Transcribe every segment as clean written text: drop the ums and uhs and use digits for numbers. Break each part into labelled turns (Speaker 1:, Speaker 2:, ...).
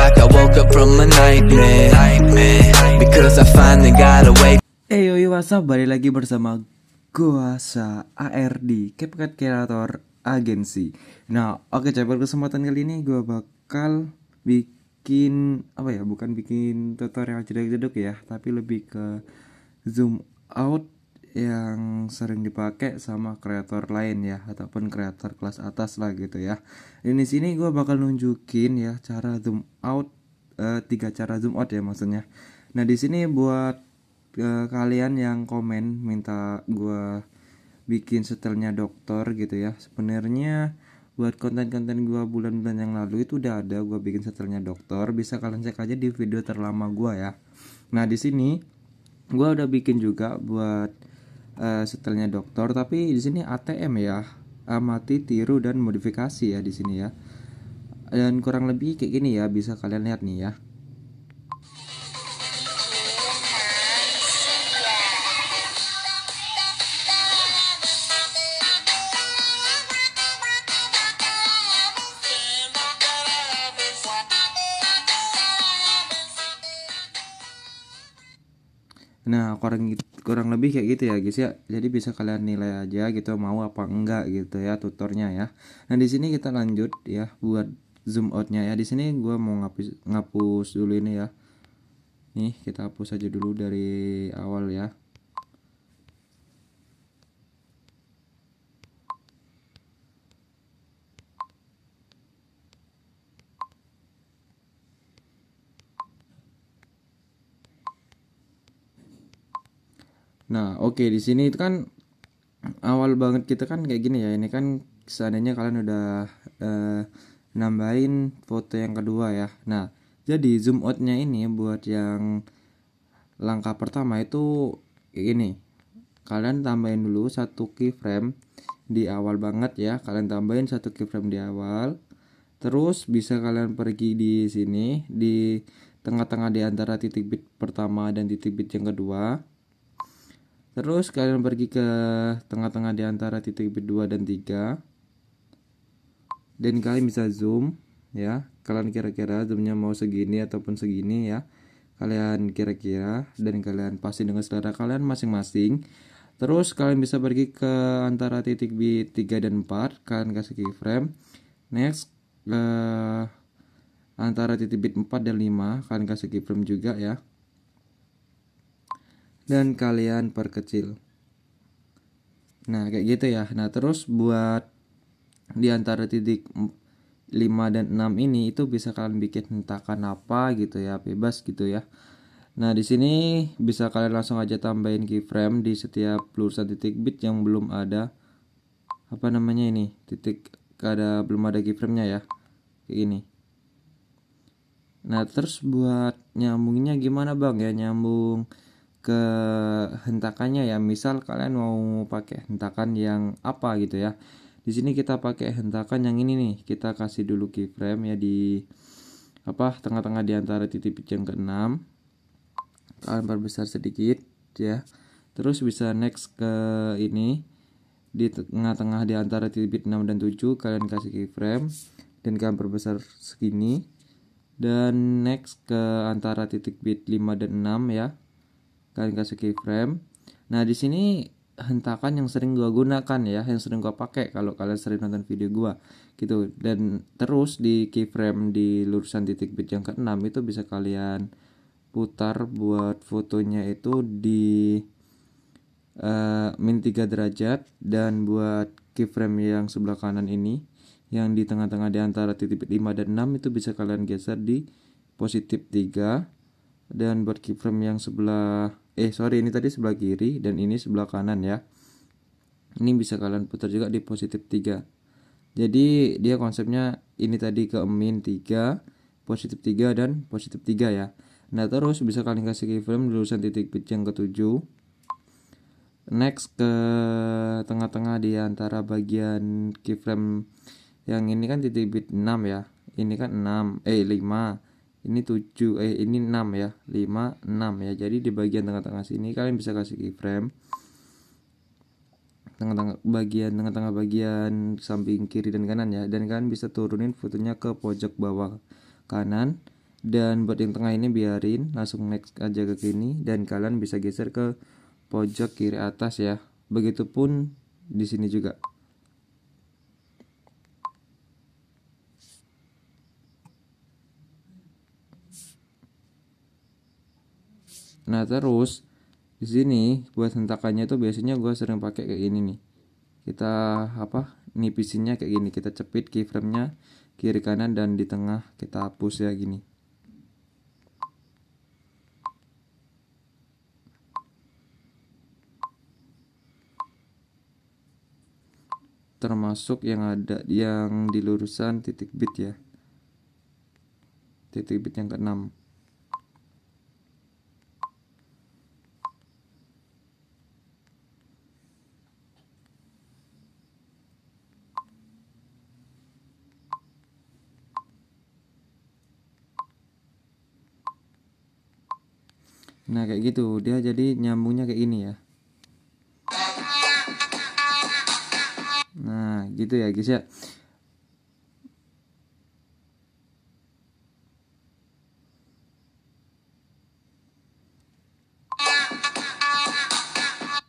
Speaker 1: like I woke up from a nightmare. Because I finally got away.
Speaker 2: Yo what's up, balik lagi bersama gua ARD, CapCut Creator Agency. Nah, oke coba kesempatan kali ini gua bakal bikin bukan bikin tutorial jeduk-jeduk ya, tapi lebih ke zoom out yang sering dipakai sama kreator lain ya, ataupun kreator kelas atas lah gitu ya. Dan di sini gua bakal nunjukin ya cara zoom out, 3 cara zoom out ya maksudnya. Nah, di sini buat kalian yang komen minta gue bikin setelnya dokter gitu ya. Sebenarnya buat konten-konten gue bulan-bulan yang lalu itu udah ada gue bikin setelnya dokter, bisa kalian cek aja di video terlama gue ya. Nah, di sini gue udah bikin juga buat setelnya dokter, tapi di sini ATM ya, amati, tiru dan modifikasi ya di sini ya. Dan kurang lebih kayak gini ya, bisa kalian lihat nih ya. Nah, kurang lebih kayak gitu ya guys ya. Jadi bisa kalian nilai aja gitu mau apa enggak gitu ya tutornya ya. Nah, di sini kita lanjut ya buat zoom outnya ya. Di sini gua mau ngapus dulu ini ya. Nih, kita hapus aja dulu dari awal ya. Nah, oke, di sini itu kan awal banget kita kan kayak gini ya. Ini kan seandainya kalian udah nambahin foto yang kedua ya. Nah, jadi zoom outnya ini buat yang langkah pertama itu kayak gini. Kalian tambahin dulu satu keyframe di awal banget ya. Kalian tambahin satu keyframe di awal. Terus bisa kalian pergi di sini di tengah-tengah di antara titik bit pertama dan titik bit yang kedua. Terus kalian pergi ke tengah-tengah di antara titik bit 2 dan 3. Dan kalian bisa zoom ya. Kalian kira-kira zoomnya mau segini ataupun segini ya. Kalian kira-kira dan kalian pasti dengan selera kalian masing-masing. Terus kalian bisa pergi ke antara titik bit 3 dan 4. Kalian kasih keyframe. Next antara titik bit 4 dan 5 kalian kasih keyframe juga ya. Dan kalian perkecil. Nah, kayak gitu ya. Nah, terus buat di antara titik 5 dan 6 ini itu bisa kalian bikin hentakan apa gitu ya, bebas gitu ya. Nah, di sini bisa kalian langsung aja tambahin keyframe di setiap lurusan titik bit yang belum ada belum ada keyframe-nya ya. Kayak gini. Nah, terus buat nyambungnya gimana Bang ya, nyambung ke hentakannya ya. Misal kalian mau pakai hentakan yang apa gitu ya. Di sini kita pakai hentakan yang ini nih. Kita kasih dulu keyframe ya di tengah-tengah di antara titik bit yang ke-6. Kalian perbesar sedikit ya. Terus bisa next ke ini di tengah-tengah di antara titik bit 6 dan 7 kalian kasih keyframe dan kalian perbesar segini. Dan next ke antara titik bit 5 dan 6 ya. Kalian kasih keyframe. Nah, di sini hentakan yang sering gua gunakan ya, yang sering gua pakai kalau kalian sering nonton video gua gitu. Dan terus di keyframe di lurusan titik bit yang ke-6 itu bisa kalian putar buat fotonya itu di min 3 derajat. Dan buat keyframe yang sebelah kanan ini yang di tengah-tengah di antara titik 5 dan 6 itu bisa kalian geser di positif 3. Dan buat keyframe yang ini tadi sebelah kiri dan ini sebelah kanan ya, ini bisa kalian putar juga di positif 3. Jadi dia konsepnya ini tadi ke min 3, positif 3 dan positif 3 ya. Nah, terus bisa kalian kasih keyframe di lurusan titik bit yang ke-7. Next ke tengah-tengah di antara bagian keyframe yang ini kan titik bit 6 ya. Ini kan 5. Ini 7, ini 6 ya. 5, 6 ya. Jadi di bagian tengah-tengah sini kalian bisa kasih keyframe. Tengah-tengah bagian samping kiri dan kanan ya. Dan kalian bisa turunin fotonya ke pojok bawah kanan. Dan buat yang tengah ini biarin, langsung next aja ke sini, dan kalian bisa geser ke pojok kiri atas ya. Begitupun di sini juga. Nah, terus di sini buat hentakannya tuh biasanya gue sering pakai kayak gini nih. Kita nipisinnya kayak gini, kita cepit keyframe-nya kiri kanan dan di tengah kita hapus ya gini. Termasuk yang ada yang di lurusan titik bit ya, titik bit yang ke-6. Nah kayak gitu, dia jadi nyambungnya kayak ini ya. Nah gitu ya guys ya.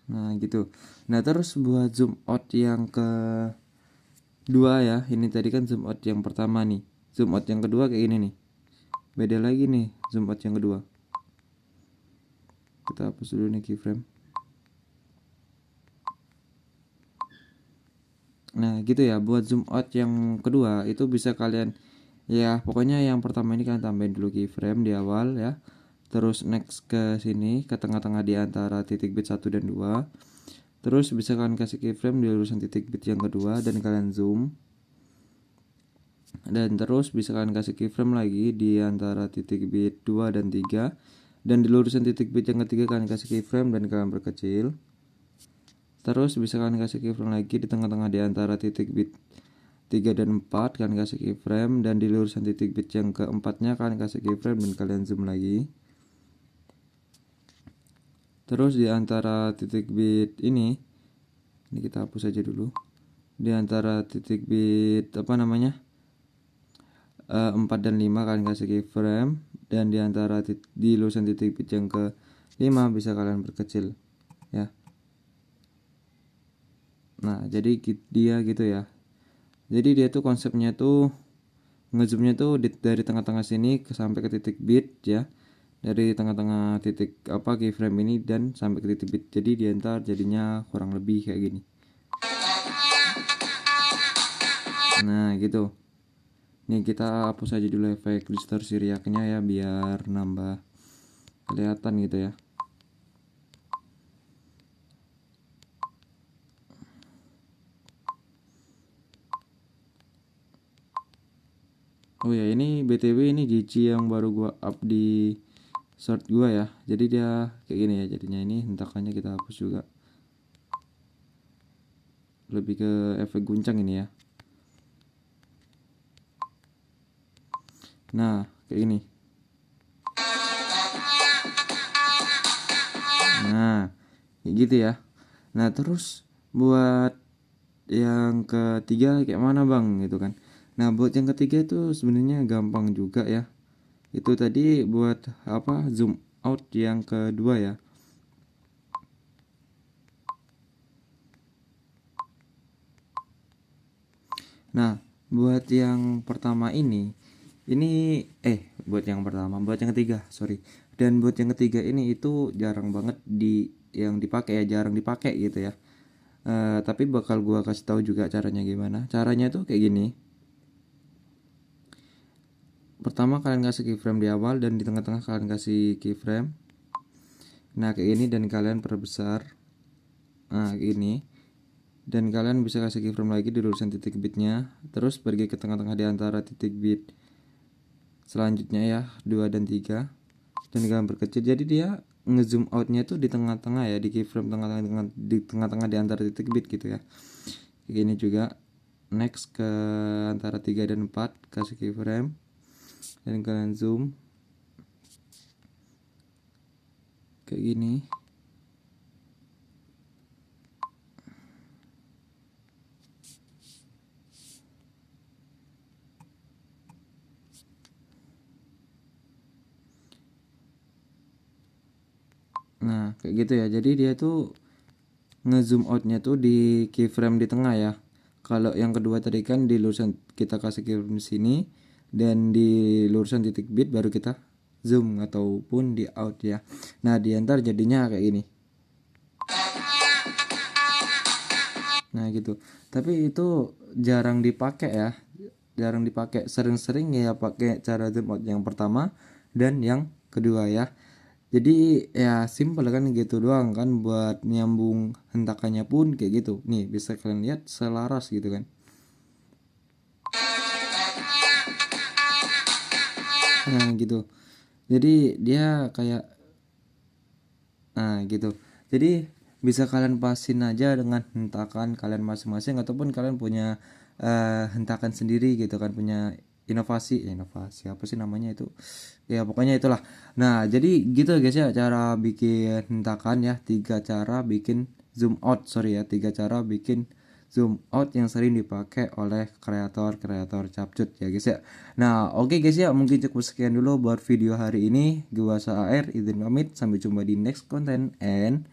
Speaker 2: Nah gitu. Nah terus buat zoom out yang kedua ya, ini tadi kan zoom out yang pertama nih. Zoom out yang kedua kayak ini nih. Beda lagi nih zoom out yang kedua. Kita hapus dulu nih keyframe. Nah gitu ya, buat zoom out yang kedua itu bisa kalian ya, pokoknya yang pertama ini kalian tambahin dulu keyframe di awal ya. Terus next ke sini, ke tengah-tengah di antara titik bit 1 dan 2. Terus bisa kalian kasih keyframe di lurusan titik bit yang kedua dan kalian zoom. Dan terus bisa kalian kasih keyframe lagi di antara titik bit 2 dan 3. Dan di lurusan titik bit yang ketiga kalian kasih keyframe dan kalian perkecil. Terus bisa kalian kasih keyframe lagi di tengah-tengah di antara titik bit 3 dan 4, kalian kasih keyframe, dan di lurusan titik bit yang keempatnya kalian kasih keyframe dan kalian zoom lagi. Terus di antara titik bit ini kita hapus aja dulu. Di antara titik bit 4 dan 5 kalian kasih keyframe, dan di antara di lurusan titik bit yang ke 5 bisa kalian perkecil ya. Nah jadi dia gitu ya. Jadi dia tuh konsepnya tuh ngezoomnya tuh dari tengah-tengah sini sampai ke titik bit ya, dari tengah-tengah titik keyframe ini dan sampai ke titik bit. Jadi dia ntar jadinya kurang lebih kayak gini. Nah gitu. Nih kita hapus aja dulu efek distorsi riaknya ya, biar nambah kelihatan gitu ya. Oh ya, ini BTW ini GC yang baru gua up di short gua ya. Jadi dia kayak gini ya jadinya. Ini hentakannya kita hapus juga. Lebih ke efek guncang ini ya. Nah, kayak gini. Nah, kayak gitu ya. Nah, terus buat yang ketiga kayak mana bang gitu kan. Nah, buat yang ketiga itu sebenarnya gampang juga ya. Itu tadi buat zoom out yang kedua ya. Nah, buat yang pertama buat yang pertama, buat yang ketiga, sorry. Dan buat yang ketiga ini itu jarang banget yang dipakai ya, jarang dipakai gitu ya. Tapi bakal gua kasih tahu juga caranya gimana. Caranya tuh kayak gini. Pertama kalian kasih keyframe di awal dan di tengah-tengah kalian kasih keyframe. Nah kayak ini, dan kalian perbesar. Nah kayak ini. Dan kalian bisa kasih keyframe lagi di lurusan titik bitnya. Terus pergi ke tengah-tengah di antara titik bit selanjutnya ya, 2 dan 3. Dan kalian perkecil. Jadi dia ngezoom outnya tuh di tengah-tengah ya, di keyframe tengah-tengah di antara titik bit gitu ya. Kayak gini juga. Next ke antara 3 dan 4 kasih keyframe dan kalian zoom kayak gini. Nah kayak gitu ya, jadi dia tuh ngezoom outnya tuh di keyframe di tengah ya. Kalau yang kedua tadi kan di lurusan kita kasih keyframe di sini, dan di lurusan titik bit baru kita zoom ataupun di out ya. Nah di enter jadinya kayak gini. Nah gitu. Tapi itu jarang dipakai ya, jarang dipakai. Sering-sering ya pakai cara zoom out yang pertama dan yang kedua ya. Jadi ya simple kan gitu doang kan, buat nyambung hentakannya pun kayak gitu. Nih bisa kalian lihat selaras gitu kan. Nah gitu. Jadi dia kayak, nah gitu. Jadi bisa kalian pasin aja dengan hentakan kalian masing-masing, ataupun kalian punya hentakan sendiri gitu kan, punya inovasi apa sih namanya itu ya, pokoknya itulah. Nah jadi gitu guys ya, cara bikin hentakan ya, tiga cara bikin zoom out, sorry ya, tiga cara bikin zoom out yang sering dipakai oleh kreator capcut ya guys ya. Nah oke guys ya, mungkin cukup sekian dulu buat video hari ini. Gua Saar izin pamit, sampai jumpa di next content and